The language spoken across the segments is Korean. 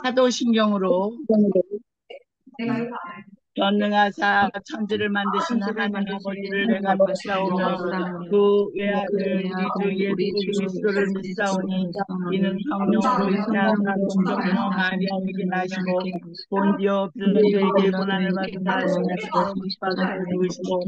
사도신경으로 전능하사 천지를 만드신 하나님 아버지를 내가 믿사오며 그 외아들 우리 주 예수 그리스도를 믿사오니 이는 성령으로 잉태하사 동정녀 마리아에게 나시고 본디오 빌라도에게 고난을 받으사 십자가로 못 박혀 죽으시고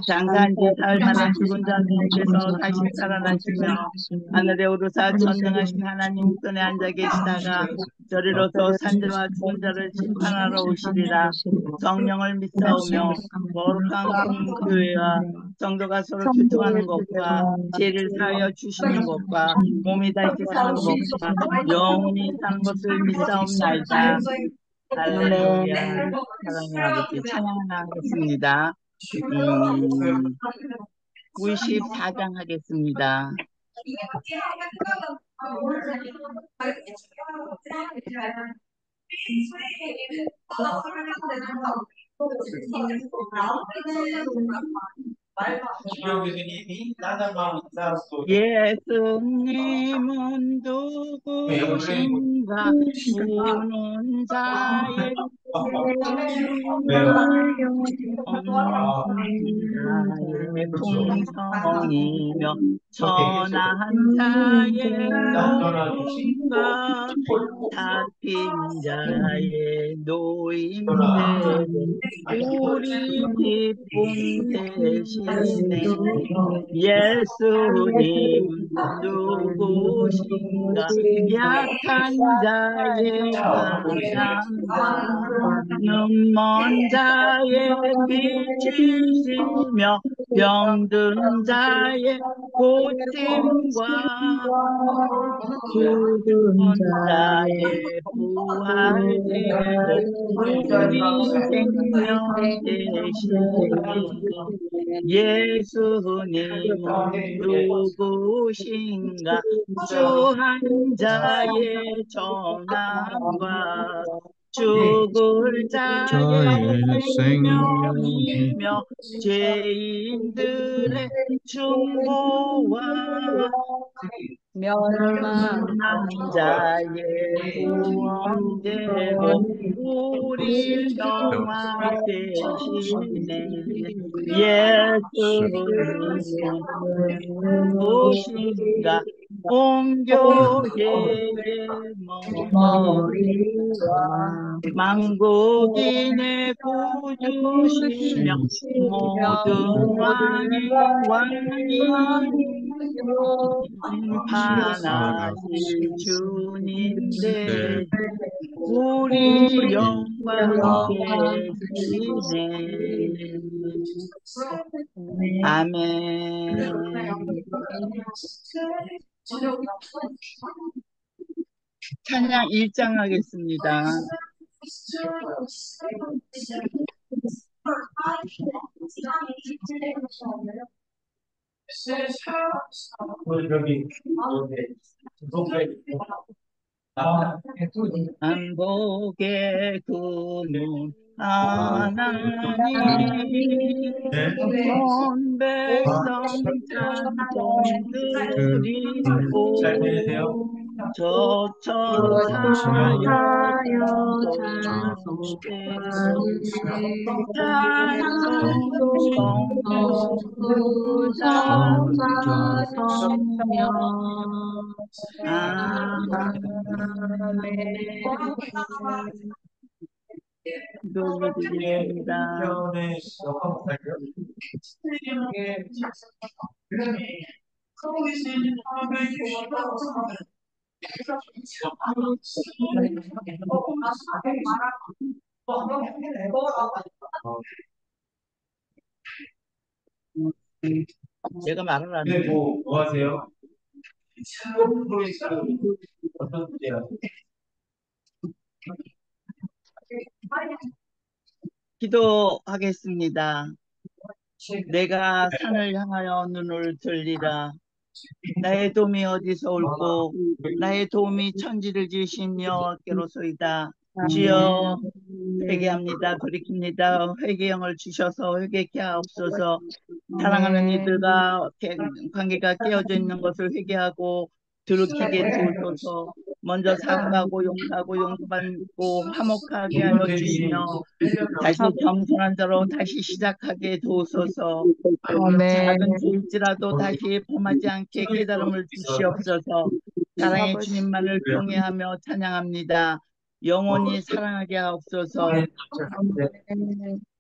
장사한 지 사흘 만에 죽은 자 가운데서 다시 살아나시며 하늘에 오르사 전능하신 하나님 우편에 앉아 계시다가 저리로서 산자와 죽은 자를 심판하러 오시리라. 성령을 믿사오며 거룩한 공교회와 성도가 서로 교통하는 것과 죄를 사하여 주시는 것과 몸이 다시 사는 것과 영원히 사는 것을 믿사옵나이다. 할렐루야. 사랑의 아버지 찬양하겠습니다. 94장 하겠습니다. 예수님은 누구신가 우는 자의 자의 풍성이며 천한 자의 영광 다핀 자의 노임되고 우리 기쁨 되시네. 예수님 누구신가 약한 자의 가난과 눈먼 자의 빛이시며 병든 자의 고침과 죽은 자의 부활되고 우리 생명 되시네. 예수님은 누구신가 주한 자의 전함과 죽을 자의 생명이며 죄인들의 중보와 멸망한 자의 구원되고 우리 영화 되시네. 예수님은 누구신가 온 교회의 머리와 만국인의 구주시며 모든 왕의 왕이니 심판하실 주님 되시 우리 영광 되시네. 아멘. 찬양 1장 하겠습니다. 안복의 그문 하나님 온 백성 찬송 드리고 저천사여 자소되고 찬송 성부자 성령 아멘. 기도드리겠습니다. 제가 말을 안 해. 뭐 하세요? 어떤 문제야? 기도하겠습니다. 내가 산을 향하여 눈을 들리라. 나의 도움이 어디서 올꼬 나의 도움이 천지를 지으신 여호와께로소이다. 주여 회개합니다. 돌이킵니다. 회개형을 주셔서 회개케 하옵소서. 사랑하는 이들과 관계가 깨어져 있는 것을 회개하고 들으키게 도우소서. 먼저 사과하고 용서하고 용서받고 화목하게 하여 주시며 다시 겸손한 자로 다시 시작하게 도우소서. 작은 죄일지라도 다시 범하지 않게 깨달음을 주시옵소서. 사랑의 주님만을 경외하며 찬양합니다. 영원히 사랑하게 하옵소서.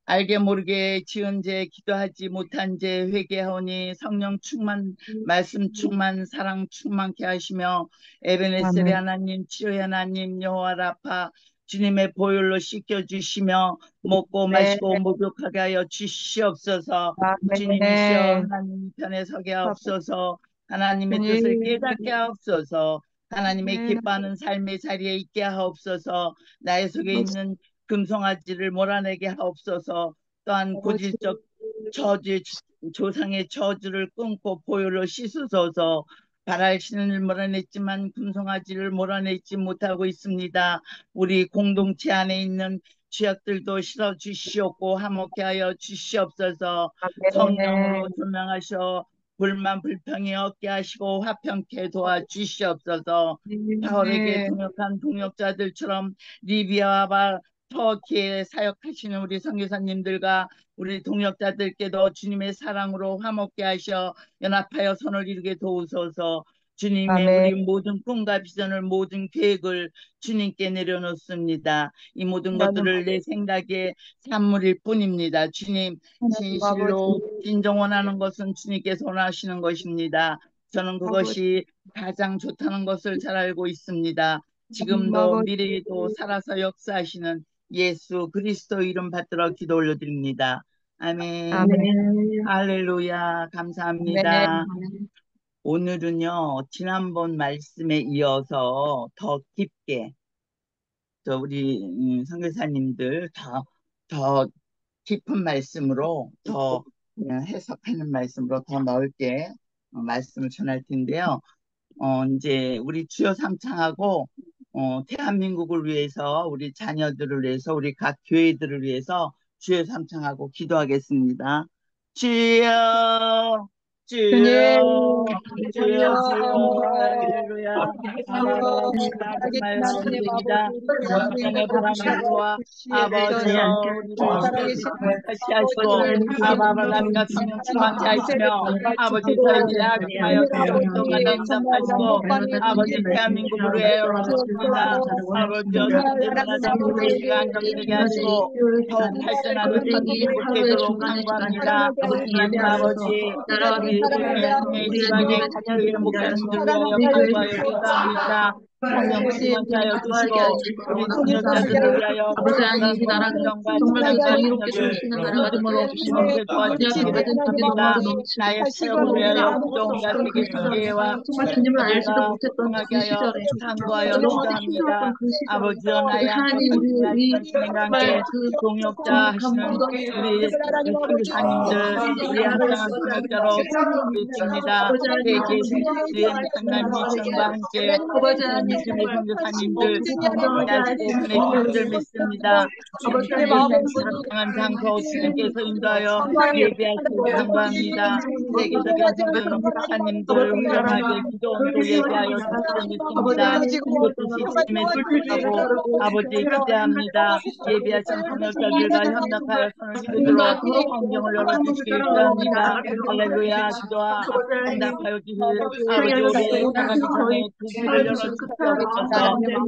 알게 모르게 지은 죄, 기도하지 못한 죄 회개하오니 성령 충만, 말씀 충만, 사랑 충만케 하시며 에베네셀의 하나님, 치료의 하나님, 여호와 라파 주님의 보혈로 씻겨주시며 먹고 마시고 목욕하게 하여 주시옵소서. 주님이시여 하나님 편에 서게 하옵소서. 하나님의 뜻을 깨닫게 하옵소서. 하나님의 기뻐하는 삶의 자리에 있게 하옵소서. 나의 속에 있는 금송아지를 몰아내게 하옵소서. 또한 고질적 저주, 조상의 저주를 끊고 보혈로 씻으소서. 바랄 신을 몰아냈지만 금송아지를 몰아내지 못하고 있습니다. 우리 공동체 안에 있는 죄악들도 씻어 주시옵고 화목케 하여 주시옵소서. 성령으로 조명하셔 불만 불평이 없게 하시고 화평케 도와주시옵소서. 바울에게 동역한 동역자들처럼 리비아와 터키에 사역하시는 우리 선교사님들과 우리 동역자들께도 주님의 사랑으로 화목케 하셔 연합하여 선을 이루게 도우소서. 주님의 우리 모든 꿈과 비전을 모든 계획을 주님께 내려놓습니다. 이 모든 것들을 내 생각에 산물일 뿐입니다. 주님 진실로 진정 원하는 것은 주님께서 원하시는 것입니다. 저는 그것이 가장 좋다는 것을 잘 알고 있습니다. 지금도 미래에도 살아서 역사하시는 예수 그리스도 이름 받들어 기도 올려드립니다. 아멘. 할렐루야. 감사합니다. 오늘은요, 지난번 말씀에 이어서 더 깊게, 우리 선교사님들 더 깊은 말씀으로, 더 해석하는 말씀으로 더 넓게 말씀을 전할 텐데요. 이제 우리 주여 삼창하고, 대한민국을 위해서, 우리 자녀들을 위해서, 우리 각 교회들을 위해서 주여 삼창하고 기도하겠습니다. 주여, 주여, 주여, 주여, 할렐루야. 아바라시다, 정말 은혜입니다. 성령의 바람이 불어와 아버지여 우리를 지켜주시고 터치하시고 아바라시다 성령 충만케 하시며 아버지 저희들의 악심하여 기도마다 응답하시고 아버지 대한민국을 위하여 기도합니다. 아버지여 경제 나라장 경제가 안정되게 하시고 더욱 발전하는 선진국 되도록 간구합니다. 하나님 아버지 우리 국내 지방의 각 교회 목사님들 위하여 간구하여 기도합니다. 성령 충만케 하여 주시고 우리 동역자들을 위하여 그런 성령과 신앙과 능력을 믿음으로 힘없게 도와주시기를 바랍니다. 나의 사역을 위하여 기도원과 세계 교회와 교회가 통하게 하여 간구하여 기도합니다. 아버지여 나의 안타깝게 하시는 주님과 함께 동역자 하시는 우리 선교사님들 우리 합당한 동역자로 있습니다. 세계 유엔 상남 미션과 함께 주의 선교사님들 하시고 보내신 줄 믿습니다. 선교사님들 합당한 장소 주님께서 인도하여 예배하시길 간구합니다. 세계적인 선교사님들 훌륭하게 기도원도 예배하여 주시길 믿습니다. 그 뜻이 주님의 뜻하고 아버지 기대합니다. 예배하신 선교사들과 협력하여 손을 이루도록 환경을 열어주시길 기도합니다. 할렐루야. 기도와 응답하여 주실 아버지 우리의 나가기 전에 두 귀를 열어주시옵소서.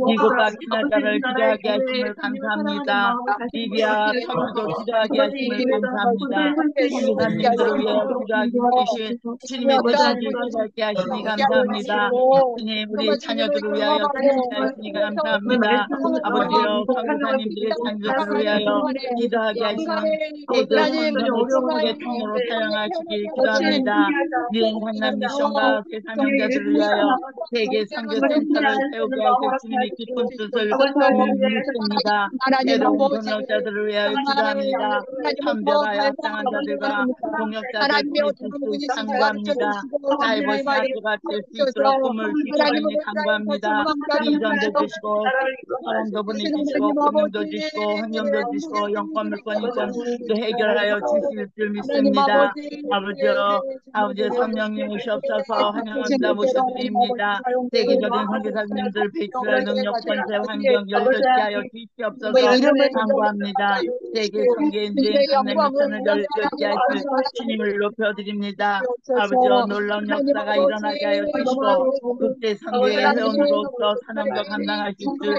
미국과 캐나다를 기도하게 하심을 감사합니다. 리비아와 터키도 기도하게 하심을 감사합니다. 선교사님들을 위해 기도하기 계신 주님의 뜻을 기도하게 하시니 감사합니다. 주님 우리 자녀들을 위하여 기도하시니 감사합니다. 아버지여 선교사님들의 자녀들을 위하여 기도하게 하시는 세계 선교를 축복의 통로로 사용하시길 기도합니다. 유엔 강남 미션과 세사명자들을 위하여 세계 선교센터를 세우게 하실 주님의 기쁜 뜻을 믿습니다. 하나님 새로운 아버지, 동역자들을 위하여 기도합니다. 하나님은 판별하여 무엇을 합당한 자들과 바라보십니까? 동역자들 하나님의 부르실 어떤 수 분이 십자가를 간구합니다. 져주시고 사이버시 하나님의 학교가 될 수 있도록 주셔서 꿈을 하나님은 주시오니 나의 간구합니다. 비전도 주시고 사랑도 보내주시고 하나님 금융도 아버지, 주시고 헌금도 주시고 영권 물권 이전도 해결하여 주실 줄 하나님 믿습니다. 아버지, 아버지여, 아버지 성령님 오시옵소서 환영합니다. 모셔드립니다. 세계적인 선교사님들 배출할 능력, 권세, 환경, 열려지게 하여 주시옵소서 간구합니다. 세계 선교인들인 강남 미천을 열려지게 하실 주님을 높여드립니다. 아버지여, 놀라운 역사가 일어나게 하여 주시고 국제 선교의 회원으로서 사명도 감당하실 줄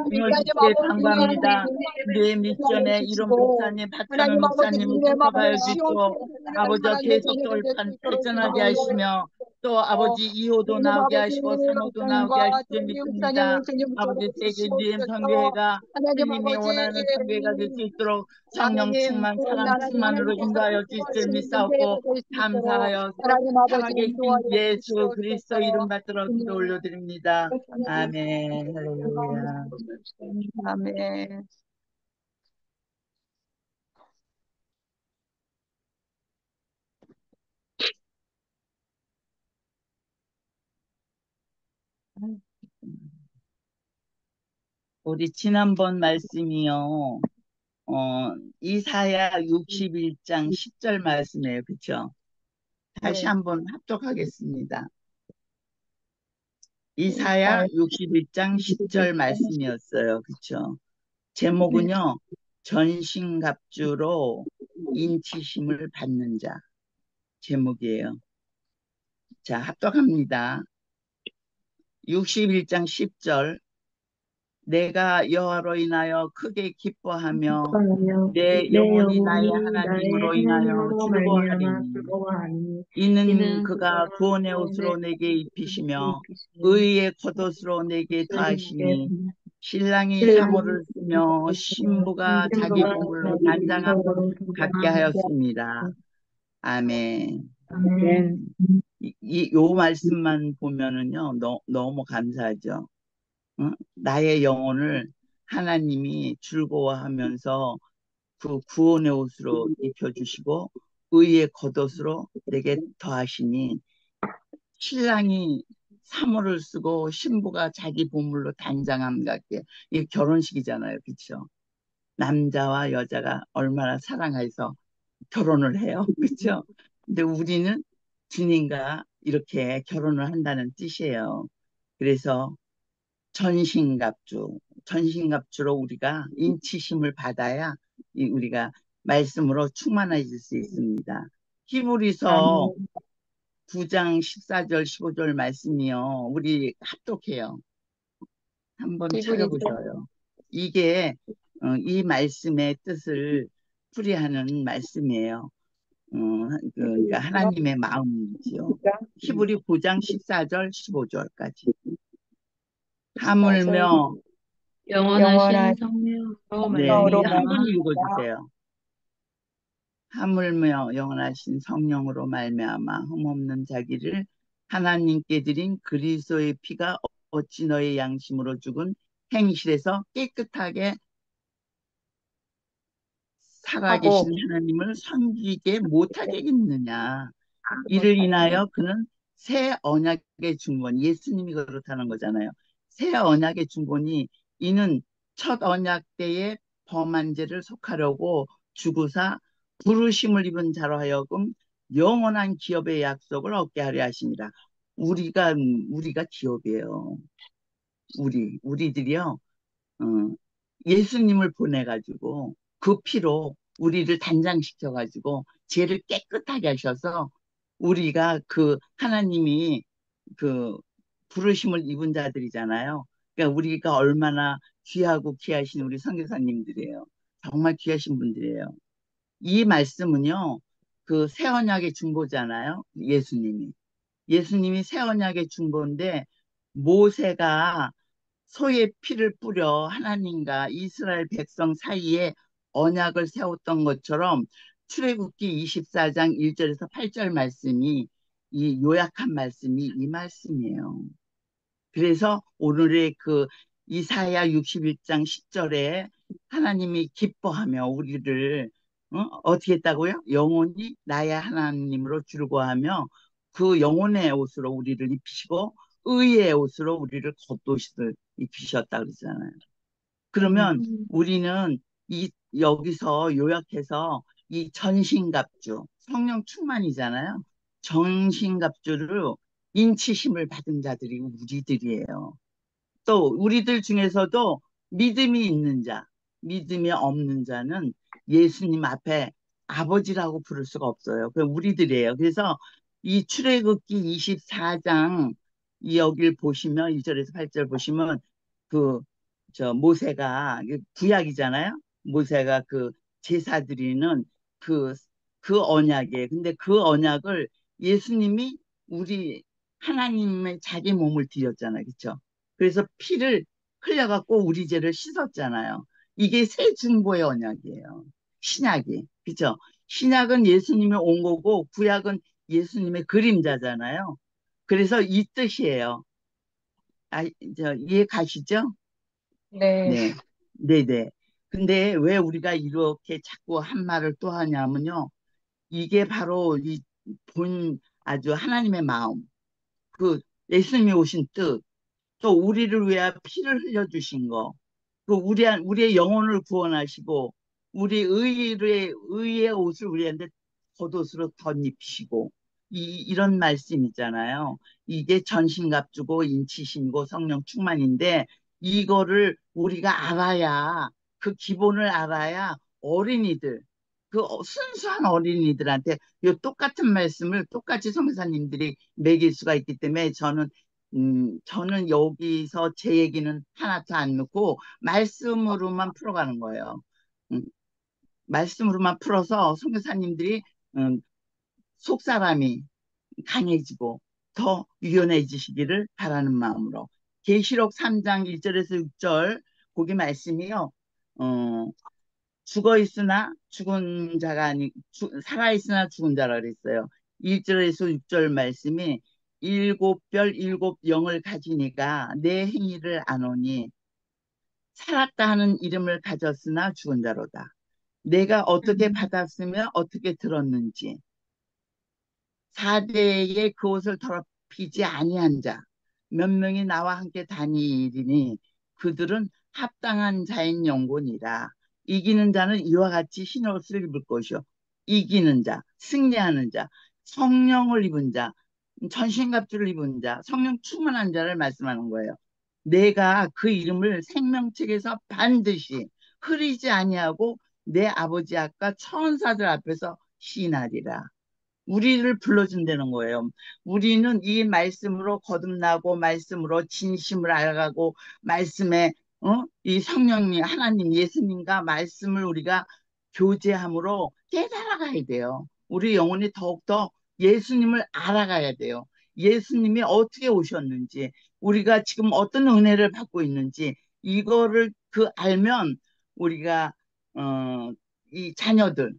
능력있게 간구합니다. 내 미션에 이룬 목사님, 박찬호 목사님을 축복하여 주시고 아버지여 계속 돌판 발전하게 하시며 또 아버지 2호도 나오게 하시고 3호도 나오게 하실 줄 믿습니다. 아버지 세계 유엔 선교회가 주님이 원하는 선교회가 될 수 있도록 성령 충만, 사랑 충만으로 인도하여 주실 줄 믿사옵고 감사하여 하나님 아버지 살아계신 인도하여 예수 그리스도 이름 주시옵소서. 받들어 기도 올려드립니다. 아멘. 할렐루야. 아멘. 우리 지난번 말씀이요. 이사야 61장 10절 말씀이에요. 그쵸? 다시 네. 한번 합독하겠습니다. 이사야 61장 10절 말씀이었어요. 그쵸? 제목은요. 전신갑주로 인치심을 받는 자. 제목이에요. 자, 합독합니다. 61장 10절 내가 여호와로 인하여 크게 기뻐하며 내 영혼이 나의 하나님으로 인하여 즐거워하리니 이는 그가 구원의 옷으로 내게 입히시며 의의 겉옷으로 내게 더하시니 신랑이 사모를 쓰며 신부가 자기 보물로 단장함 갖게 하였습니다. 아멘. 요 말씀만 보면은요 너무 감사하죠. 나의 영혼을 하나님이 즐거워하면서 그 구원의 옷으로 입혀주시고 의의 겉옷으로 내게 더하시니 신랑이 사모를 쓰고 신부가 자기 보물로 단장함 같게 이게 결혼식이잖아요. 그렇죠? 남자와 여자가 얼마나 사랑해서 결혼을 해요. 그렇죠? 근데 우리는 주님과 이렇게 결혼을 한다는 뜻이에요. 그래서 전신갑주로 우리가 인치심을 받아야 우리가 말씀으로 충만해질 수 있습니다. 히브리서 9장 14절 15절 말씀이요. 우리 합독해요. 한번 찾아보셔요. 이게 이 말씀의 뜻을 풀이하는 말씀이에요. 그러니까 하나님의 마음이지요. 히브리 9장 14절 15절까지. 하물며 영원하신 성령으로 네, 말미암아 한 분이 읽어주세요. 하물며 영원하신 성령으로 말미암아 흠없는 자기를 하나님께 드린 그리스도의 피가 어찌 너의 양심으로 죽은 행실에서 깨끗하게 살아계신 하나님을 섬기게 못하겠느냐. 이를 인하여 그는 새 언약의 중본, 예수님이 그렇다는 거잖아요. 새 언약의 중본이 이는 첫 언약 때에 범한 죄를 속하려고 죽으사 부르심을 입은 자로 하여금 영원한 기업의 약속을 얻게 하려 하십니다. 우리가 기업이에요. 우리들이요. 예수님을 보내가지고 그 피로 우리를 단장시켜가지고 죄를 깨끗하게 하셔서 우리가 그 하나님이 그 부르심을 입은 자들이잖아요. 그러니까 우리가 얼마나 귀하고 귀하신 우리 선교사님들이에요. 정말 귀하신 분들이에요. 이 말씀은요, 그 새 언약의 중보잖아요. 예수님이 새 언약의 중보인데 모세가 소의 피를 뿌려 하나님과 이스라엘 백성 사이에 언약을 세웠던 것처럼 출애굽기 24장 1절에서 8절 말씀이 이 요약한 말씀이 이 말씀이에요. 그래서 오늘의 그 이사야 61장 10절에 하나님이 기뻐하며 우리를 어떻게 했다고요? 영원히 나의 하나님으로 즐거워하며 그 영혼의 옷으로 우리를 입히시고 의의 옷으로 우리를 겉옷을 입히셨다 그러잖아요. 그러면 우리는 여기서 요약해서 이 전신갑주, 성령 충만이잖아요. 전신갑주를 인치심을 받은 자들이 우리들이에요. 또 우리들 중에서도 믿음이 있는 자, 믿음이 없는 자는 예수님 앞에 아버지라고 부를 수가 없어요. 그 우리들이에요. 그래서 이 출애굽기 24장 여길 보시면 1절에서 8절 보시면 그 모세가 구약이잖아요. 모세가 그 제사 드리는 그, 그 언약이에요. 근데 그 언약을 예수님이 우리 하나님의 자기 몸을 드렸잖아요. 그렇죠? 그래서 피를 흘려갖고 우리 죄를 씻었잖아요. 이게 새 중보의 언약이에요. 신약이. 그죠? 신약은 예수님이 온 거고 구약은 예수님의 그림자잖아요. 그래서 이 뜻이에요. 이해 가시죠? 네. 네. 네네. 근데 왜 우리가 이렇게 자꾸 한 말을 또 하냐면요. 이게 바로 이 본 아주 하나님의 마음. 그 예수님이 오신 뜻. 또 우리를 위해 피를 흘려주신 거, 또 우리의 영혼을 구원하시고, 우리 의의 옷을 우리한테 겉옷으로 덧입히시고, 이런 말씀이잖아요. 이게 전신갑주고 인치심이고 성령 충만인데, 이거를 우리가 알아야, 그 기본을 알아야 어린이들, 순수한 어린이들한테 이 똑같은 말씀을 똑같이 선교사님들이 매길 수가 있기 때문에 저는 여기서 제 얘기는 하나도 안 넣고 말씀으로만 풀어가는 거예요. 음, 말씀으로만 풀어서 선교사님들이 음, 속사람이 강해지고 더 유연해지시기를 바라는 마음으로 계시록 3장 1절에서 6절 거기 말씀이요. 어, 죽어 있으나 죽은 자가 살아 있으나 죽은 자라 그랬어요. 1절에서 6절 말씀이 일곱 별 일곱 영을 가지니가 내 행위를 아노니 살았다 하는 이름을 가졌으나 죽은 자로다. 내가 어떻게 받았으며 어떻게 들었는지 사대에 그 옷을 더럽히지 아니한 자 몇 명이 나와 함께 다니리니 그들은 합당한 자인 영혼이라. 이기는 자는 이와 같이 흰 옷을 입을 것이요 이기는 자, 승리하는 자, 성령을 입은 자, 전신갑주를 입은 자, 성령 충만한 자를 말씀하는 거예요. 내가 그 이름을 생명책에서 반드시 흐리지 아니하고 내 아버지 앞과 천사들 앞에서 시인하리라. 우리를 불러준다는 거예요. 우리는 이 말씀으로 거듭나고 말씀으로 진심을 알아가고 말씀에 이 성령님 하나님 예수님과 말씀을 우리가 교제함으로 깨달아가야 돼요. 우리 영혼이 더욱더 예수님을 알아가야 돼요. 예수님이 어떻게 오셨는지 우리가 지금 어떤 은혜를 받고 있는지 이거를 알면 우리가 이 자녀들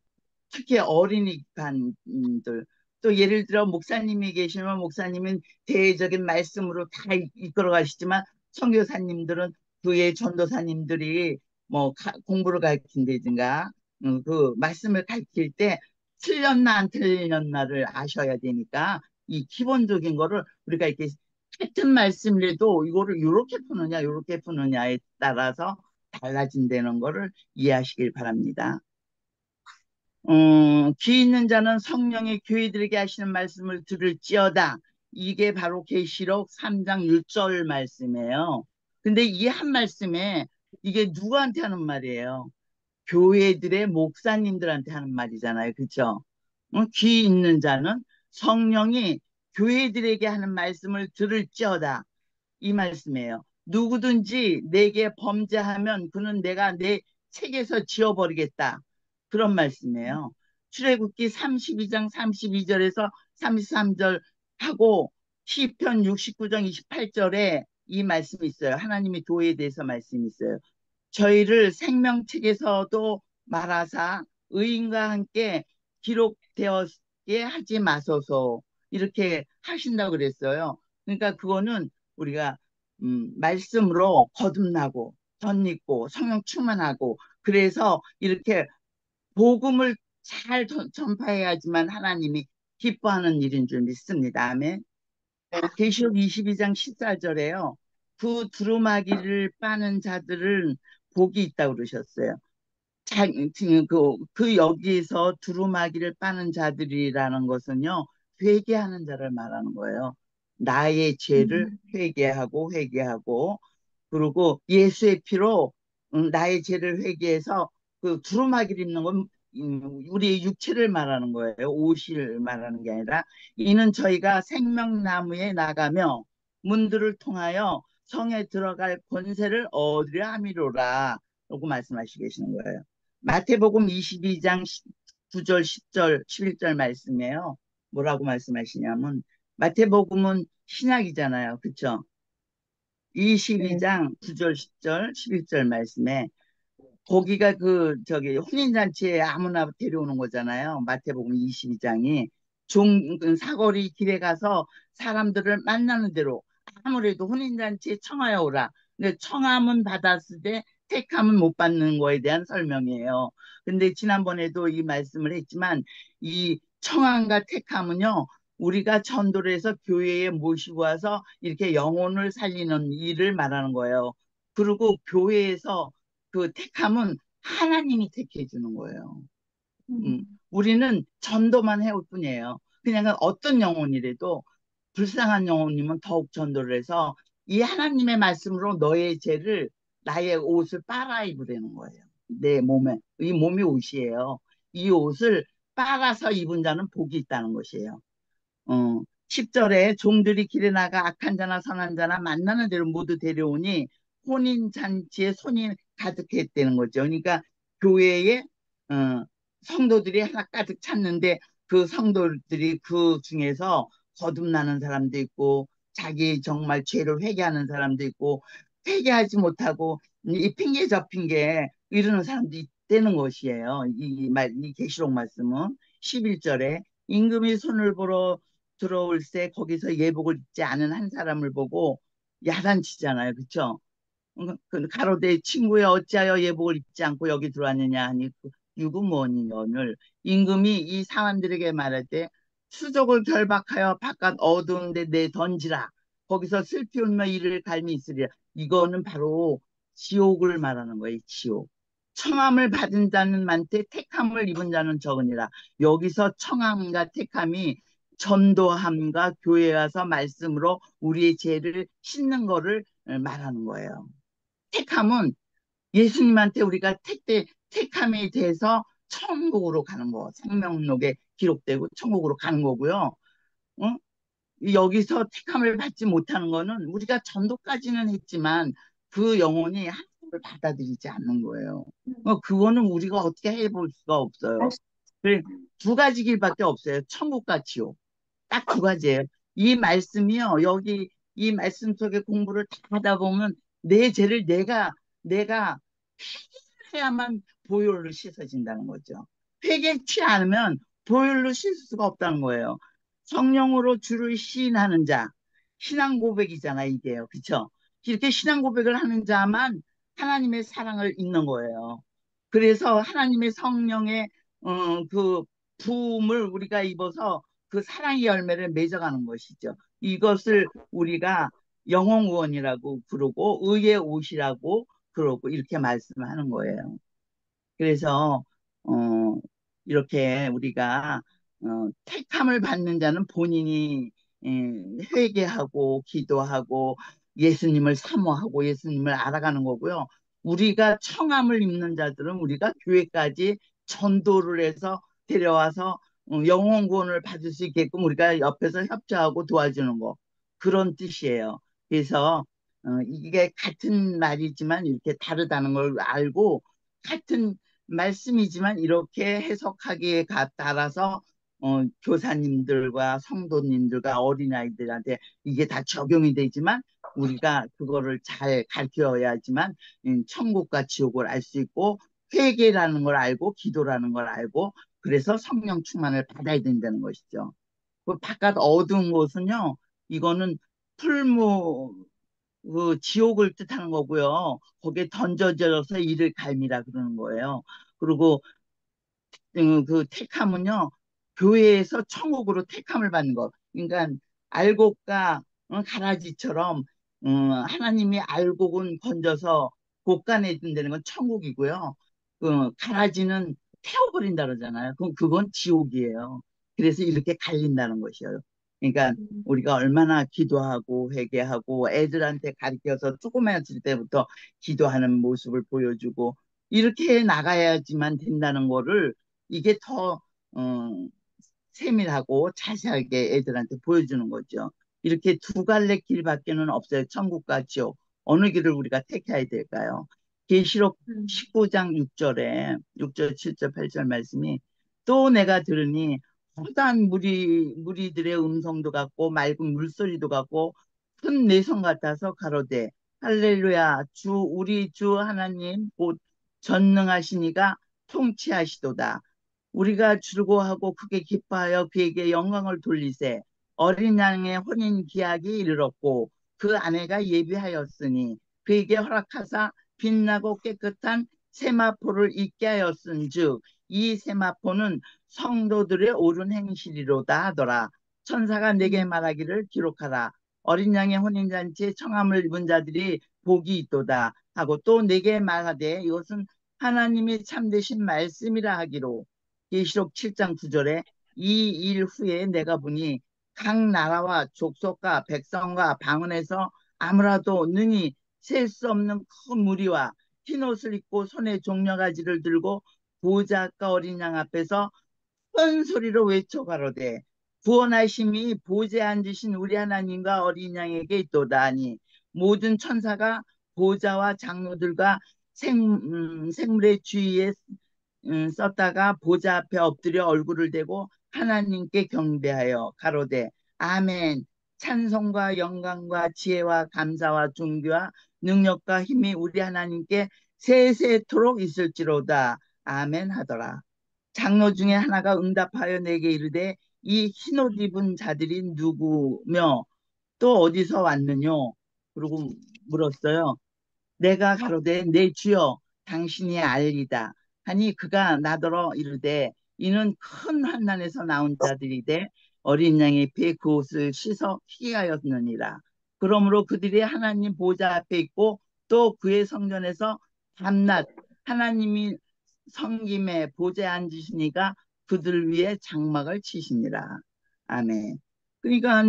특히 어린이반들 또 예를 들어 목사님이 계시면 목사님은 대외적인 말씀으로 다 이끌어 가시지만 선교사님들은 그의 전도사님들이 뭐 공부를 가르친다든가 그 말씀을 가르칠 때 틀렸나 안 틀렸나를 아셔야 되니까 이 기본적인 거를 우리가 이렇게 같은 말씀이라도 이거를 이렇게 푸느냐 이렇게 푸느냐에 따라서 달라진다는 거를 이해하시길 바랍니다. 귀 있는 자는 성령의 교회들에게 하시는 말씀을 들을지어다. 이게 바로 계시록 3장 6절 말씀이에요. 근데 이 한 말씀에 이게 누구한테 하는 말이에요? 교회들의 목사님들한테 하는 말이잖아요. 그렇죠? 귀 있는 자는 성령이 교회들에게 하는 말씀을 들을지어다. 이 말씀이에요. 누구든지 내게 범죄하면 그는 내가 내 책에서 지워버리겠다. 그런 말씀이에요. 출애굽기 32장 32절에서 33절 하고 시편 69장 28절에 이 말씀이 있어요. 하나님의 도에 대해서 말씀이 있어요. 저희를 생명책에서도 말하사 의인과 함께 기록되었게 하지 마소서 이렇게 하신다고 그랬어요. 그러니까 그거는 우리가 말씀으로 거듭나고 덧입고 성령 충만하고 그래서 이렇게 복음을 잘 전파해야지만 하나님이 기뻐하는 일인 줄 믿습니다. 아멘. 계시록 22장 14절에요. 그 두루마기를 빠는 자들은 복이 있다고 그러셨어요. 여기서 두루마기를 빠는 자들이라는 것은요, 회개하는 자를 말하는 거예요. 나의 죄를 회개하고, 그리고 예수의 피로 나의 죄를 회개해서 그 두루마기를 입는 건 우리의 육체를 말하는 거예요. 옷을 말하는 게 아니라 이는 저희가 생명나무에 나가며 문들을 통하여 성에 들어갈 권세를 얻으려 함이로라. 라고 말씀하시고 계시는 거예요. 마태복음 22장 9절, 10절, 11절 말씀이에요. 뭐라고 말씀하시냐면 마태복음은 신약이잖아요. 그쵸? 22장 9절, 10절, 11절 말씀에 거기가 혼인잔치에 아무나 데려오는 거잖아요. 마태복음 22장이. 사거리 길에 가서 사람들을 만나는 대로 아무래도 혼인잔치에 청하여 오라. 근데 청함은 받았을 때 택함은 못 받는 거에 대한 설명이에요. 근데 지난번에도 이 말씀을 했지만 이 청함과 택함은요. 우리가 전도를 해서 교회에 모시고 와서 이렇게 영혼을 살리는 일을 말하는 거예요. 그리고 교회에서 그 택함은 하나님이 택해 주는 거예요. 우리는 전도만 해올 뿐이에요. 그냥 어떤 영혼이라도 불쌍한 영혼이면 더욱 전도를 해서 이 하나님의 말씀으로 너의 죄를 나의 옷을 빨아 입으라는 거예요. 내 몸에. 이 몸이 옷이에요. 이 옷을 빨아서 입은 자는 복이 있다는 것이에요. 10절에 종들이 길에 나가 악한 자나 선한 자나 만나는 대로 모두 데려오니 혼인잔치에 손이 가득했다는 거죠. 그러니까 교회에 성도들이 하나 가득 찼는데 그 성도들이 그 중에서 거듭나는 사람도 있고 자기 정말 죄를 회개하는 사람도 있고 회개하지 못하고 이 핑계 저 핑계 이러는 사람도 있다는 것이에요. 이 계시록 말씀은 11절에 임금이 손을 보러 들어올세 거기서 예복을 입지 않은 한 사람을 보고 야단치잖아요. 그렇죠? 가로되 친구야 어찌하여 예복을 입지 않고 여기 들어왔느냐 하니 유구머니 너를 임금이 이 사람들에게 말할 때 수족을 결박하여 바깥 어두운 데 내 던지라 거기서 슬피 울며 이를 갈미 있으리라. 이거는 바로 지옥을 말하는 거예요. 지옥. 청함을 받은 자는 많되 택함을 입은 자는 적으니라. 여기서 청함과 택함이 전도함과 교회에 와서 말씀으로 우리의 죄를 씻는 거를 말하는 거예요. 택함은 예수님한테 우리가 택함에 대해서 천국으로 가는 거, 생명록에 기록되고 천국으로 가는 거고요. 어? 여기서 택함을 받지 못하는 거는 우리가 전도까지는 했지만 그 영혼이 하나님을 받아들이지 않는 거예요. 그거는 우리가 어떻게 해볼 수가 없어요. 그래, 두 가지 길밖에 없어요. 천국과 지옥. 딱 두 가지예요. 이 말씀이요. 여기 이 말씀 속에 공부를 다 하다 보면 내 죄를 내가 회개해야만 보혈로 씻어진다는 거죠. 회개치 않으면 보혈로 씻을 수가 없다는 거예요. 성령으로 주를 시인하는 자, 신앙 고백이잖아, 이게요. 그쵸? 이렇게 신앙 고백을 하는 자만 하나님의 사랑을 잊는 거예요. 그래서 하나님의 성령의 그 부음을 우리가 입어서 그 사랑의 열매를 맺어가는 것이죠. 이것을 우리가 영혼구원이라고 부르고 의의 옷이라고 그러고 이렇게 말씀하는 거예요. 그래서 이렇게 우리가 택함을 받는 자는 본인이 회개하고 기도하고 예수님을 사모하고 예수님을 알아가는 거고요. 우리가 청함을 입는 자들은 우리가 교회까지 전도를 해서 데려와서 영혼 구원을 받을 수 있게끔 우리가 옆에서 협조하고 도와주는 거 그런 뜻이에요. 그래서 이게 같은 말이지만 이렇게 다르다는 걸 알고 같은 말씀이지만 이렇게 해석하기에 따라서 교사님들과 성도님들과 어린아이들한테 이게 다 적용이 되지만 우리가 그거를 잘 가르쳐야지만 천국과 지옥을 알 수 있고 회개라는 걸 알고 기도라는 걸 알고 그래서 성령 충만을 받아야 된다는 것이죠. 그 바깥 어두운 곳은요, 이거는 풀무 그 지옥을 뜻하는 거고요. 거기에 던져져서 이를 갈미라 그러는 거예요. 그리고 그 택함은요, 교회에서 천국으로 택함을 받는 거. 그러니까 알곡과 가라지처럼 하나님이 알곡은 건져서 곳간에 둔다는 건 천국이고요. 그 가라지는 태워버린다 그러잖아요. 그건 지옥이에요. 그래서 이렇게 갈린다는 것이에요. 그러니까 우리가 얼마나 기도하고 회개하고 애들한테 가르쳐서 조그맣을 때부터 기도하는 모습을 보여주고 이렇게 나가야지만 된다는 거를 이게 더 세밀하고 자세하게 애들한테 보여주는 거죠. 이렇게 두 갈래 길밖에는 없어요. 천국과 지옥. 어느 길을 우리가 택해야 될까요? 계시록 19장 6절에 6절, 7절, 8절 말씀이 또 내가 들으니 허다한 무리들의 음성도 같고 맑은 물소리도 같고 큰 내성 같아서 가로되 할렐루야 주 우리 주 하나님 곧 전능하시니가 통치하시도다. 우리가 즐거워하고 크게 기뻐하여 그에게 영광을 돌리세. 어린 양의 혼인 기약이 이르렀고 그 아내가 예비하였으니 그에게 허락하사 빛나고 깨끗한 세마포를 입게 하였은즉 이 세마포는 성도들의 옳은 행실이로다 하더라. 천사가 내게 말하기를 기록하라. 어린 양의 혼인잔치에 청함을 입은 자들이 복이 있도다 하고 또 내게 말하되 이것은 하나님이 참되신 말씀이라 하기로 계시록 7장 9절에 이 일 후에 내가 보니 각 나라와 족속과 백성과 방언에서 아무라도 능히 셀 수 없는 큰 무리와 흰옷을 입고 손에 종려가지를 들고 보좌과 어린 양 앞에서 큰 소리로 외쳐 가로되 구원하심이 보좌에 앉으신 우리 하나님과 어린 양에게 있도다 하니 모든 천사가 보좌와 장로들과 생물의 주위에 썼다가 보좌 앞에 엎드려 얼굴을 대고 하나님께 경배하여 가로되 아멘. 찬송과 영광과 지혜와 감사와 존귀와 능력과 힘이 우리 하나님께 세세토록 있을지로다. 아멘 하더라. 장로 중에 하나가 응답하여 내게 이르되 이 흰옷 입은 자들이 누구며 또 어디서 왔느뇨? 그러고 물었어요. 내가 가로되 내 주여 당신이 알리다 하니 그가 나더러 이르되 이는 큰 환난에서 나온 자들이되 어린 양의 피에 그 옷을 씻어 희게 하였느니라. 그러므로 그들이 하나님 보좌 앞에 있고 또 그의 성전에서 밤낮 하나님이 성김에 보좌에 앉으시니까 그들 위에 장막을 치시니라. 아멘. 그러니까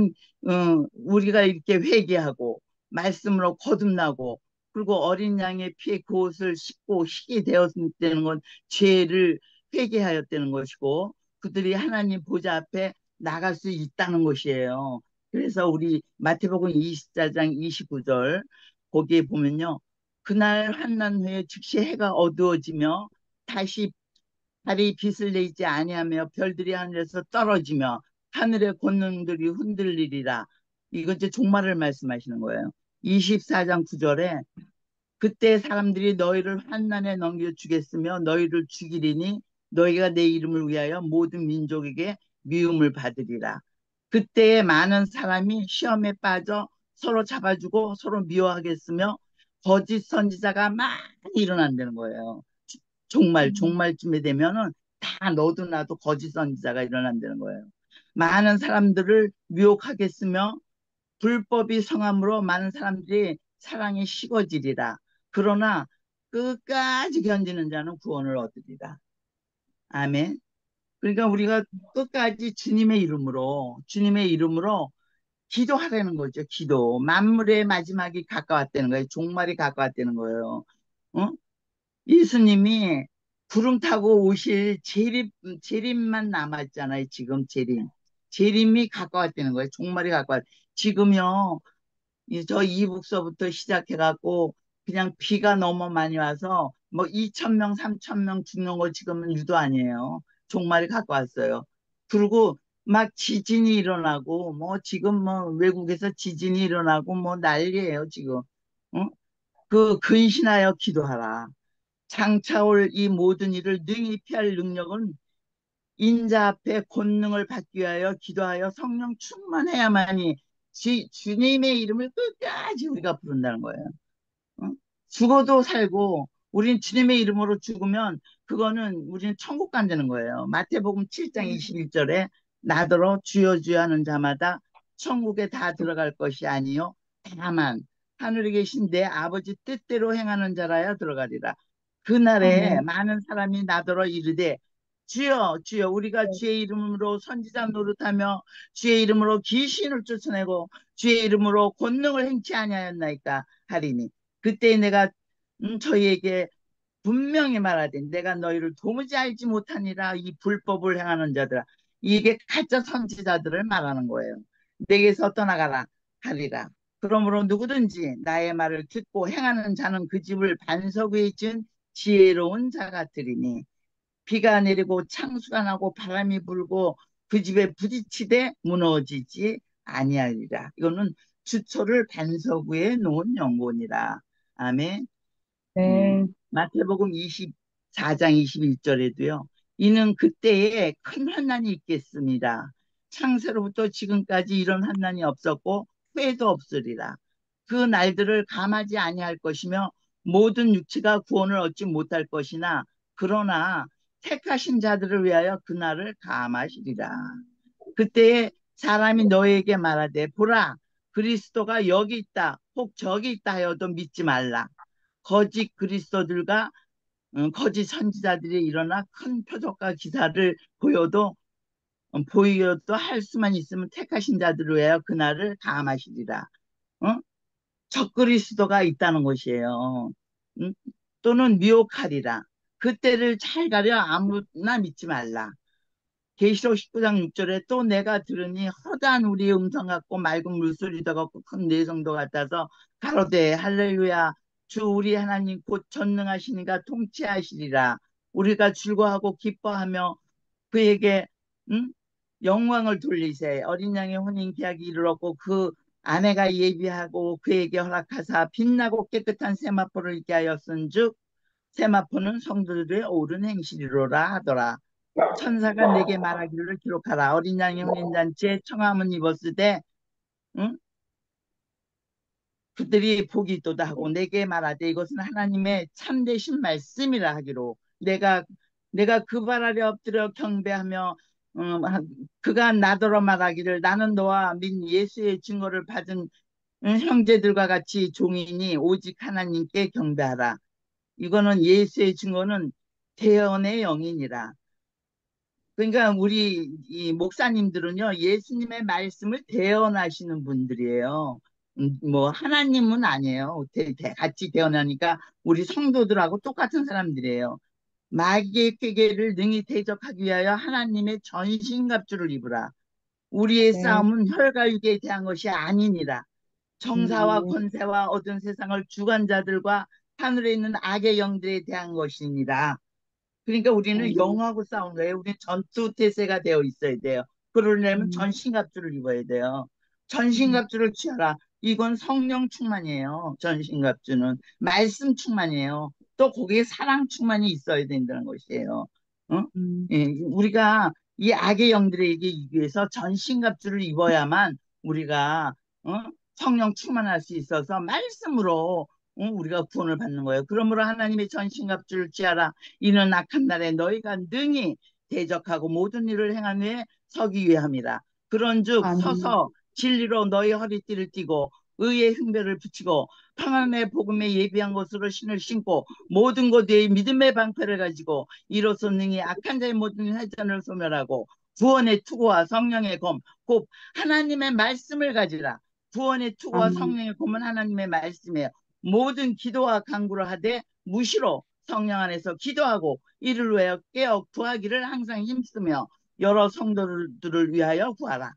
우리가 이렇게 회개하고 말씀으로 거듭나고 그리고 어린 양의 피에 그 옷을 씻고 희게 되었다는 건 죄를 회개하였다는 것이고 그들이 하나님 보좌 앞에 나갈 수 있다는 것이에요. 그래서 우리 마태복음 24장 29절 거기에 보면요. 그날 환난 후에 즉시 해가 어두워지며 다시 달이 빛을 내지 아니하며 별들이 하늘에서 떨어지며 하늘의 권능들이 흔들리리라. 이거 이제 종말을 말씀하시는 거예요. 24장 9절에 그때 사람들이 너희를 환난에 넘겨주겠으며 너희를 죽이리니 너희가 내 이름을 위하여 모든 민족에게 미움을 받으리라. 그때에 많은 사람이 시험에 빠져 서로 잡아주고 서로 미워하겠으며 거짓 선지자가 많이 일어난다는 거예요. 종말쯤에 되면은 다 너도 나도 거짓 선지자가 일어난다는 거예요. 많은 사람들을 미혹하겠으며 불법이 성함으로 많은 사람들이 사랑이 식어지리라. 그러나 끝까지 견디는 자는 구원을 얻으리라. 아멘. 그러니까 우리가 끝까지 주님의 이름으로 기도하라는 거죠. 기도. 만물의 마지막이 가까웠다는 거예요. 종말이 가까웠다는 거예요. 어? 예수님이 구름 타고 오실 재림만 남았잖아요. 지금 재림. 재림이 가까웠다는 거예요. 종말이 가까웠. 지금요. 저 이북서부터 시작해갖고 그냥 비가 너무 많이 와서 뭐 2천 명, 3천 명 죽는 거 지금은 유도 아니에요. 종말이 가까웠어요. 그리고 막 지진이 일어나고 뭐 지금 뭐 외국에서 지진이 일어나고 뭐 난리예요 지금. 어? 그 근신하여 기도하라. 장차올 이 모든 일을 능히 피할 능력은 인자 앞에 권능을 받기 위하여 기도하여 성령 충만해야만이 주님의 이름을 끝까지 우리가 부른다는 거예요. 어? 죽어도 살고 우린 주님의 이름으로 죽으면 그거는 우리는 천국 간다는 거예요. 마태복음 7장 21절에 나더러 주여 주여 하는 자마다 천국에 다 들어갈 것이 아니요 다만 하늘에 계신 내 아버지 뜻대로 행하는 자라야 들어가리라. 그날에 아멘. 많은 사람이 나더러 이르되 주여 주여 우리가 주의 이름으로 선지자 노릇하며 주의 이름으로 귀신을 쫓아내고 주의 이름으로 권능을 행치 아니하였나이까 하리니 그때 내가 저희에게 분명히 말하되 내가 너희를 도무지 알지 못하니라 이 불법을 행하는 자들아. 이게 가짜 선지자들을 말하는 거예요. 내게서 떠나가라 하리라. 그러므로 누구든지 나의 말을 듣고 행하는 자는 그 집을 반석 위에 지은 지혜로운 자 같으리니 비가 내리고 창수가 나고 바람이 불고 그 집에 부딪히되 무너지지 아니하리라. 이거는 주초를 반석 위에 놓은 연고니라. 아멘. 네. 마태복음 24장 21절에도요. 이는 그때에 큰 환난이 있겠습니다. 창세로부터 지금까지 이런 환난이 없었고 후에도 없으리라. 그 날들을 감하지 아니할 것이며 모든 육체가 구원을 얻지 못할 것이나 그러나 택하신 자들을 위하여 그 날을 감하시리라. 그때에 사람이 너에게 말하되 보라 그리스도가 여기 있다 혹 저기 있다 하여도 믿지 말라. 거짓 그리스도들과 거짓 선지자들이 일어나 큰 표적과 기사를 보여도 할 수만 있으면 택하신 자들을 위하여 그날을 감하시리라. 어? 적그리스도가 있다는 것이에요. 응? 또는 미혹하리라. 그때를 잘 가려 아무나 믿지 말라. 계시록 19장 6절에 또 내가 들으니 허다한 우리의 음성 같고 맑은 물소리도 같고 큰 내성도 같아서 가로되 할렐루야 주 우리 하나님 곧 전능하시니가 통치하시리라. 우리가 즐거워하고 기뻐하며 그에게 응? 영광을 돌리세. 어린 양의 혼인 계약이 이르렀고 그 아내가 예비하고 그에게 허락하사 빛나고 깨끗한 세마포를 입게 하였은즉 세마포는 성도들의 옳은 행실이로라 하더라. 천사가 내게 말하기를 기록하라. 어린 양의 혼인잔치에 청함은 입었으되 응? 그들이 복이 있도다 하고 내게 말하되 이것은 하나님의 참되신 말씀이라 하기로 내가 그 발 아래 엎드려 경배하며 그가 나더러 말하기를 나는 너와 민 예수의 증거를 받은 형제들과 같이 종이니 오직 하나님께 경배하라. 이거는 예수의 증거는 대언의 영이니라. 그러니까 우리 이 목사님들은요 예수님의 말씀을 대언하시는 분들이에요. 뭐 하나님은 아니에요. 같이 대언하니까 우리 성도들하고 똑같은 사람들이에요. 마귀의 꾀계를 능히 대적하기 위하여 하나님의 전신갑주를 입으라. 우리의 네. 싸움은 혈과 육에 대한 것이 아니니라. 정사와 아멘. 권세와 어두운 세상을 주관자들과 하늘에 있는 악의 영들에 대한 것이니라. 그러니까 우리는 아멘. 영하고 싸우는 거예요. 우리는 전투 태세가 되어 있어야 돼요. 그러려면 음, 전신갑주를 입어야 돼요. 음, 전신갑주를 취하라. 이건 성령 충만이에요. 전신갑주는 말씀 충만이에요. 또 거기에 사랑 충만이 있어야 된다는 것이에요. 어? 음, 예, 우리가 이 악의 영들에게 이기 위해서 전신갑주를 입어야만 우리가 성령 충만할 수 있어서 말씀으로 우리가 구원을 받는 거예요. 그러므로 하나님의 전신갑주를 취하라. 이는 악한 날에 너희가 능히 대적하고 모든 일을 행한 후에 서기 위함이라. 그런즉 아멘. 서서 진리로 너희 허리띠를 띠고 의의 흉배를 붙이고 평안의 복음에 예비한 것으로 신을 신고 모든 것 위에 믿음의 방패를 가지고 이로써 능히 악한 자의 모든 회전을 소멸하고 구원의 투구와 성령의 검, 곧 하나님의 말씀을 가지라. 구원의 투구와 아멘. 성령의 검은 하나님의 말씀이에요. 모든 기도와 간구를 하되 무시로 성령 안에서 기도하고 이를 위하여 깨어 구하기를 항상 힘쓰며 여러 성도들을 위하여 구하라.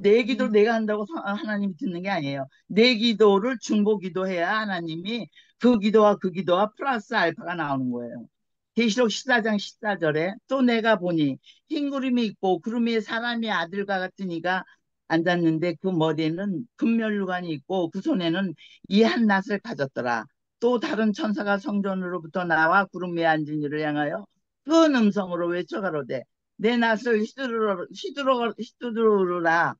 내 기도를 내가 한다고 하나님이 듣는 게 아니에요. 내 기도를 중보 기도해야 하나님이 그 기도와 플러스 알파가 나오는 거예요. 계시록 14장 14절에 또 내가 보니 흰 구름이 있고 구름 위에 사람이 아들과 같은 이가 앉았는데 그 머리에는 금면류관이 있고 그 손에는 이 한 낫을 가졌더라. 또 다른 천사가 성전으로부터 나와 구름 위에 앉은 이를 향하여 큰 음성으로 외쳐가로되 내 낫을 휘두르라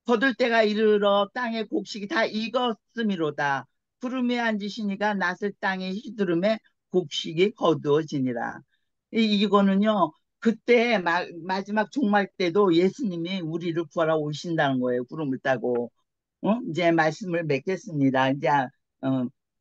거둘 때가 이르러 땅의 곡식이 다 익었음이로다. 구름에 앉으시니가 낫을 땅에 휘두름에 곡식이 거두어지니라. 이거는요, 그때 마지막 종말 때도 예수님이 우리를 구하러 오신다는 거예요. 구름을 타고. 이제 말씀을 맺겠습니다. 이제,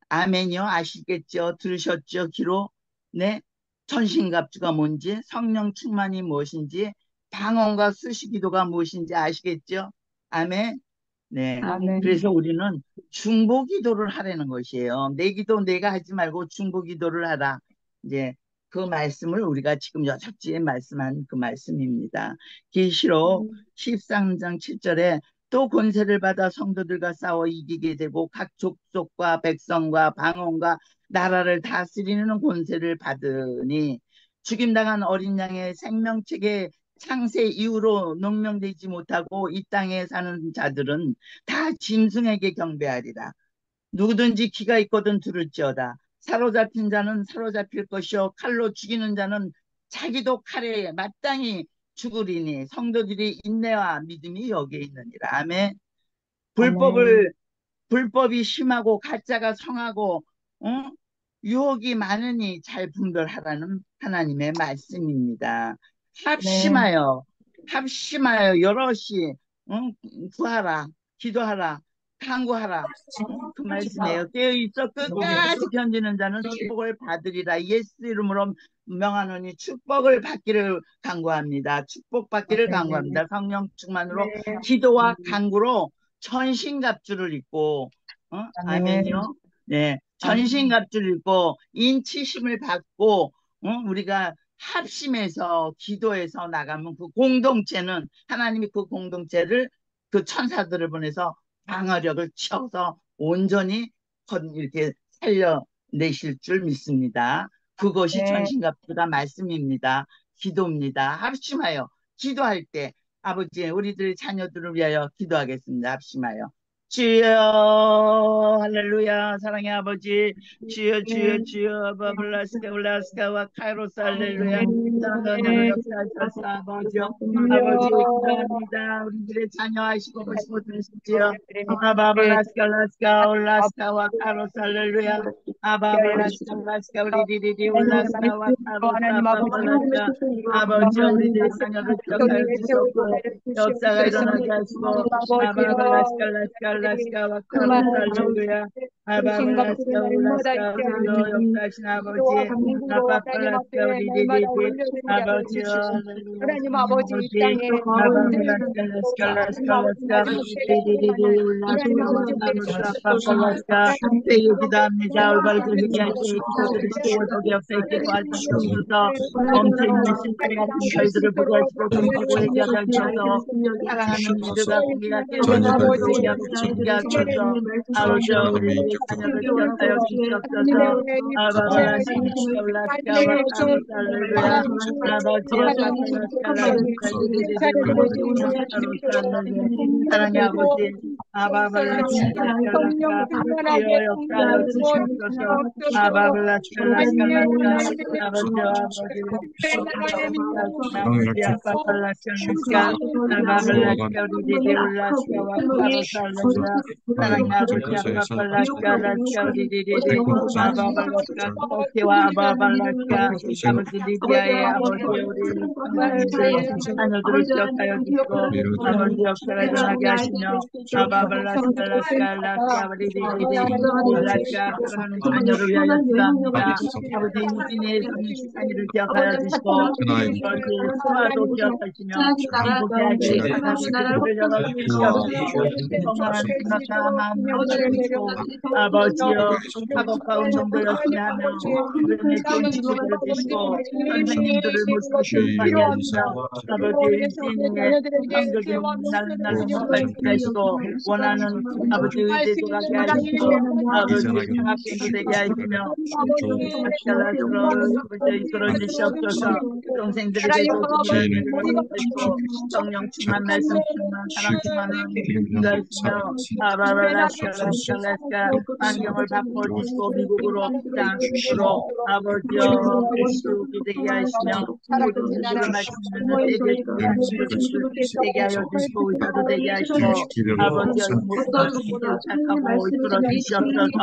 아멘이요. 아시겠죠? 들으셨죠? 기로? 네. 천신갑주가 뭔지, 성령 충만이 무엇인지, 방언과 수시기도가 무엇인지 아시겠죠? 아멘. 네. 아멘. 그래서 우리는 중보기도를 하라는 것이에요. 내 기도 내가 하지 말고 중보기도를 하라. 이제 그 말씀을 우리가 지금 여섯 주에 말씀한 그 말씀입니다. 계시록 13장 7절에 또 권세를 받아 성도들과 싸워 이기게 되고 각 족속과 백성과 방언과 나라를 다스리는 권세를 받으니 죽임당한 어린 양의 생명책에 창세 이후로 농명되지 못하고 이 땅에 사는 자들은 다 짐승에게 경배하리라. 누구든지 귀가 있거든 들을지어다. 사로잡힌 자는 사로잡힐 것이요 칼로 죽이는 자는 자기도 칼에 마땅히 죽으리니 성도들이 인내와 믿음이 여기에 있느니라. 아멘. 불법이 심하고 가짜가 성하고 유혹이 많으니 잘 분별하라는 하나님의 말씀입니다. 합심하여 여럿이 구하라, 기도하라, 간구하라. 그 말씀이에요. 깨어있어 끝까지 견디는 자는 축복을 받으리라. 예수 이름으로 명하노니 축복을 받기를 간구합니다. 축복받기를 간구합니다. 성령 충만으로 기도와 간구로 천신갑주를 입고 아멘이요. 네, 전신갑주를 입고 인치심을 받고 우리가 합심해서 기도해서 나가면 그 공동체는 하나님이 그 공동체를 그 천사들을 보내서 방어력을 채워서 온전히 이렇게 살려내실 줄 믿습니다. 그것이 전신갑주가 말씀입니다. 기도입니다. 합심하여 기도할 때 아버지 우리들의 자녀들을 위하여 기도하겠습니다. 합심하여 주여 할렐루야 사랑의 아버지 주여 주여 주여 바블라스카 올라스카와 카이로스 할렐루야 사랑하는 역사하셔서 아버지요 아버지 기도합니다. 우리들의 자녀 하시고 보시고 들으십시오. 바블라스카 라스카 올라스카와 카이로스 할렐루야 바블라스카 라스카 우리들이 올라스카와 카이로스 바블라스카 아버지 우리들의 자녀를 기억하여 주셨고 역사가 일어나게 하시고 아바블라스카 라스카와 카로스 할렐루야 아바블라스카 올라스카 주여 역사하신 아버지 아바블라스카 우리들이 아버지 하나님 아버지 이 땅에 아바블라스카 라스카 우리들이 올라스카와 카로스 아바블라스카 때에 기도합니다. 올바르게 회개하시고 기도들을 시도하고 역사 있게 도와주셔서 멈춰있는 심판 같은 저희들을 보게 하시고 금지고 회개하게 하셔서 사랑하는 믿음과 공기가 깨어나는 회개하게 하셔서 아버지 우리의 자녀를 기억하여 주시옵소서. 아바발라스카 올라스카와 카로스 할렐루야 아버지 사랑의 아버지 아바발라스카 주여 역사하여 주시옵소서. 아바발라스카 아버지와 아버지 아바발라스카 아바발라스카 우리들이 올라스카와 카로스 할렐루야 사랑의 아버지 아바발라스카 우리들이 아바발라스카 코케와 아바발라스카 아버지 리디아의 아버지 우리 자녀들을 기억하여 주시고 아버지 역사가 일어나게 하시며 아바발라스카 라스카 우리들이 올라스카 사랑하는 자녀를 위하여 기도합니다. 아버지 유진의 성인 시간이를 기억하여 주시고 아버지 수화도 기억하시며 행복해 하시고 하나님의 열어주시옵소서. 건강한 생각과 마음 열어주시고 아버지여 학업과 운동도 열심히 하며 주변에 좋은 지식을 주시고 선생님들을 모시고 교육하게 하시며 아버지 유진의 성적인 날로 높아지게 하시고 원하는 아버지 의대도 가게 하시고 아버지 장학금도 되게 하시며 이끌어 주시옵소서. 동생들에게도 성령 충만 말씀 충만 사랑 충만한 인도하시며 아바발라스카 환경을 바꿔주시고 미국으로 땅으로 아버지여 푸시우게 되게 하시며 모든 일을 마치면은 되게 되게 하여 주시고 의사도 되게 하시고 아버지여 이 모든 것을 생각하고 이끌어 주시옵소서.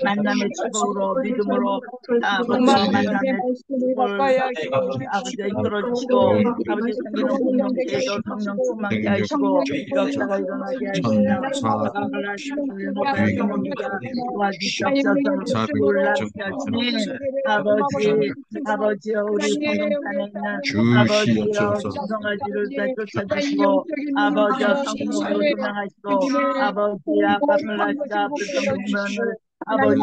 만남의 축복으로 믿음으로 아버지 만남의 축복을 아버지 이끌어 주시고 아버지 생기는 공동체에도 성령 충만케 하시고 역사가 일어나게 하시며 사랑을 하시는 모든 성도가 도와주시옵소서. 놀랍게 하시니 아버지여 우리 공동산에 있는 아버지여 주성아지를 쫓아주시고 아버지여 성령으로 조명하시고 아버지 아빠 플라시가 불성공면을 아버지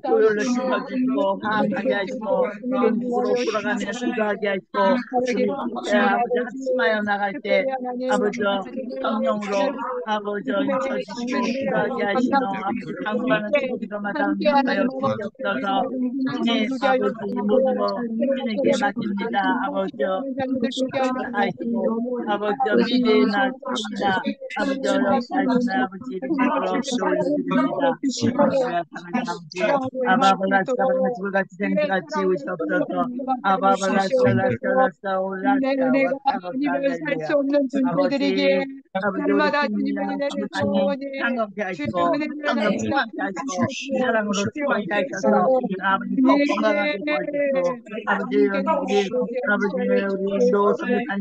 보혈로 씻어주시고 화합하게 하시고 영국으로 돌아가며 기도하게 하시고 아버지 합심하여 나갈 때 아버지 성령으로 아버지 잊혀주시고 기도하게 하시며 아버지 강구하는 기도마다 응답하여 주시옵소서. 네 아버지 모든 거 주님에게 맡깁니다. 아버지 하시고 아버지 미래에 나십니다. 아버지 역사하시는 아버지 이름으로 기도올려드립니다. 사랑하는 아버지 아바발라스가 가지고 같이 생각같이 오시옵소서. 아바발라스라스라스라 올라스라 살수 없는 분들에게 날마다 주님의 은혜를 주어니 상급케 하시고 주님의 성령 충만케 하시고 사랑으로 충만케 하셔서 아버지 더 건강하게 도와주시고 아버지 우리 노선교사님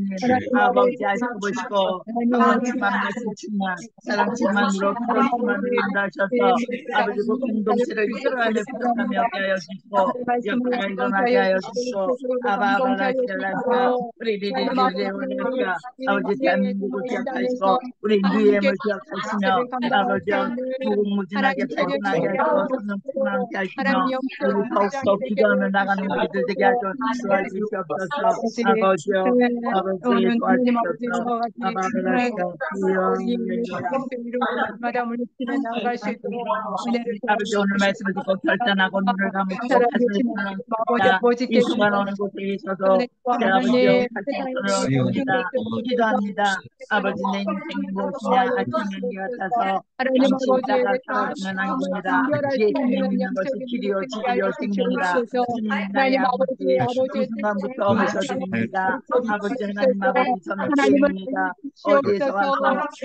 아버지 아시고 보시고 성령 충만 말씀 충만 사랑 충만으로 그런 충만으로 인도하셔서 아버지 그 공동체를 이끌어가며 부탁하며 하여 주시고 역사가 일어나게 하여 주시고 아바발라시라스가 프리리리리레오네스가 아버지 대한민국을 기억하시고 우리 유엠을 기억하시며 아버지 무궁무진하게 발전하게 하시고 성령 충만하게 하시며 우리 더욱더 기도하며 나가는 우리들 되게 하셔 도와주시옵소서. 아버지여 도와주시옵소서. 아바발라시가 마다 물리치며 나아갈 수 있도록 은혜를 아버지 오늘 말씀을 듣고 결단하고 눈을 감으시고 가슴을 푸는 이 순간 오는 곳에 있어서 아버지여 같이 손을 얹습니다. 기도합니다. 아버지 내 인생이 무엇이냐 아침에 같아서 당신 따라 살아주는 안입니다. 예 주님 있는 것이 길이요 진리요 생명이라. 주님 나의 아버지 이 순간부터 오셔드립니다. 아버지 하나님 아버지 저는 죄인입니다. 어디에서 와서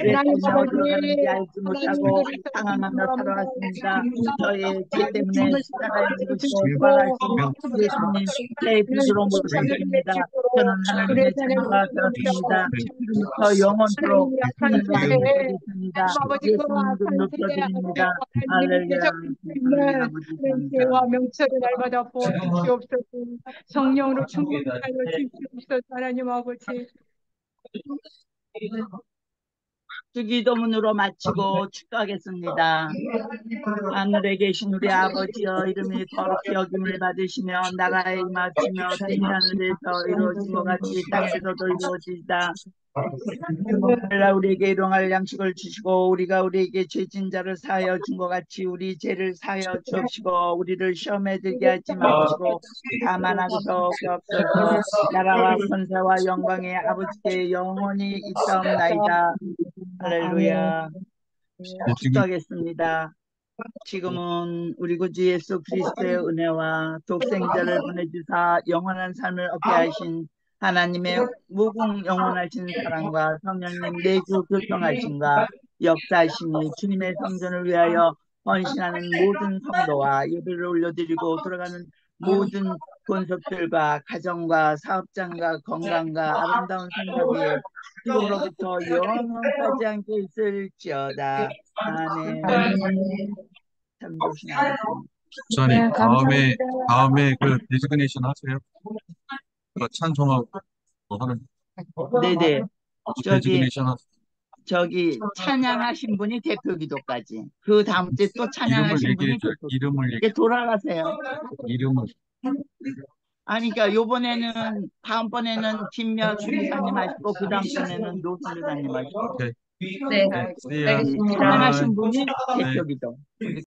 왜 살며 어디로 가는지 알지 못하고 당황하며 살아왔습니다. 저의 죄 때문에 십자가에 죽으시고 돌아가신 예수님 제 빚으로 못하십니다. 저는 하나님의 자녀가 되었습니다. 지금부터 영원토록 주님과 함께 되겠습니다. 예수님 높여드립니다. 할렐루야. 와 명철을 날마다 부어주시옵소서. 성령으로 충분하여 주시옵소서. 하나님 아버지 기도문으로 마치고 축도하겠습니다. 하늘에 계신 우리 아버지여 이름이 거룩히 여김을 받으시며 나라에 임하시며 뜻이 하늘에서 이루어진 것 같이 땅에서도 이루어지이다. 오늘날 우리에게 일용할 양식을 주시고 우리가 우리에게 죄진 자를 사하여 준 것 같이 우리 죄를 사하여 주옵시고 우리를 시험에 들게 하지 마시고 다만 하소서 없어서 나라와 권세와 영광의 아버지께 영원히 있사옵나이다. 할렐루야. 축도하겠습니다. 지금은 우리 구주 예수 그리스도의 은혜와 독생자를 보내주사 영원한 삶을 얻게 하신 하나님의 무궁 영원하신 사랑과 성령님 내주 교통하심과 역사하심이 주님의 성전을 위하여 헌신하는 모든 성도와 예배를 올려드리고 돌아가는 모든 권속들과 가정과 사업장과 건강과 아름다운 생각에 지금으로부터 영원까지 함께 있을지어다. 아멘. 참 조심하세요. 목사님 다음에 그 디스그네이션 하세요. 그 찬송하고 하는 네네. 디스그네이션 하세요. 저기 찬양하신 분이 대표 기도까지. 그 다음 주에 또 찬양하신 분이 대표. 이름을 이게 돌아가세요. 이름을. 아니 그러니까 요번에는 다음번에는 김여수 이사님 하시고 그 다음번에는 노선 이사님 하시고. 오케이. 네, 네. 알겠습니다. 찬양하신 분이 대표 기도.